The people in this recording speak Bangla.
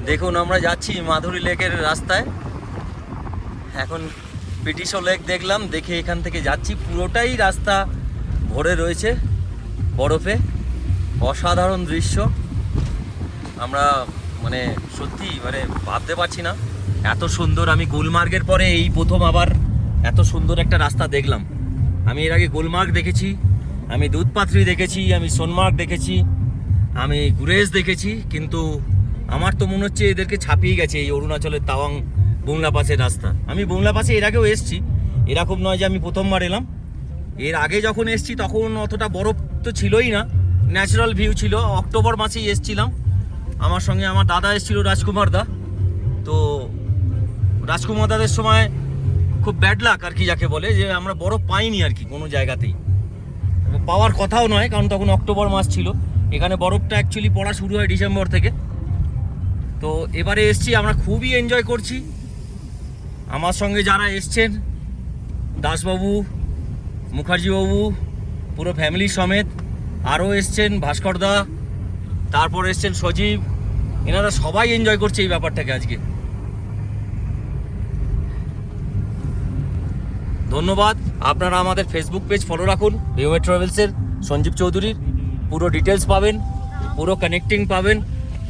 দেখুন আমরা যাচ্ছি মাধুরী লেকের রাস্তায়। এখন পিটিশো লেক দেখলাম, দেখে এখান থেকে যাচ্ছি। পুরোটাই রাস্তা ভরে রয়েছে বরফে, অসাধারণ দৃশ্য। আমরা মানে সত্যি মানে ভাবতে পারছি না এত সুন্দর। আমি গুলমার্গের পরে এই প্রথম আবার এত সুন্দর একটা রাস্তা দেখলাম। আমি এর আগে গুলমার্গ দেখেছি, আমি দুধপাথরি দেখেছি, আমি সোনমার্গ দেখেছি, আমি গুরেজ দেখেছি, কিন্তু আমার তো মনে হচ্ছে এদেরকে ছাপিয়ে গেছে এই অরুণাচলের তাওয়াং বুংলা পাসের রাস্তা। আমি বুংলা পাসে এর আগেও এসেছি, এরকম নয় যে আমি প্রথমবার এলাম। এর আগে যখন এসেছি তখন অতটা বরফ তো ছিলই না, ন্যাচারাল ভিউ ছিল। অক্টোবর মাসেই এসেছিলাম, আমার সঙ্গে আমার দাদা এসেছিল, রাজকুমার দা। তো রাজকুমার দাদের সময় খুব ব্যাড লাক আর কি যাকে বলে, যে আমরা বরফ পাইনি আর কি কোনো জায়গাতেই। পাওয়ার কথাও নয়, কারণ তখন অক্টোবর মাস ছিল। এখানে বরফটা অ্যাকচুয়ালি পড়া শুরু হয় ডিসেম্বর থেকে। তো এবারে এসছি, আমরা খুবই এনজয় করছি। আমার সঙ্গে যারা এসছেন, দাসবাবু, মুখার্জিবাবু, পুরো ফ্যামিলি সমেত, আরও এসছেন ভাস্করদা, তারপর এসছেন সজীব, এনারা সবাই এনজয় করছে এই ব্যাপারটাকে আজকে। ধন্যবাদ। আপনারা আমাদের ফেসবুক পেজ ফলো রাখুন, ভিউমেট ট্রাভেলসের, সঞ্জীব চৌধুরীর পুরো ডিটেলস পাবেন, পুরো কানেক্টিং পাবেন।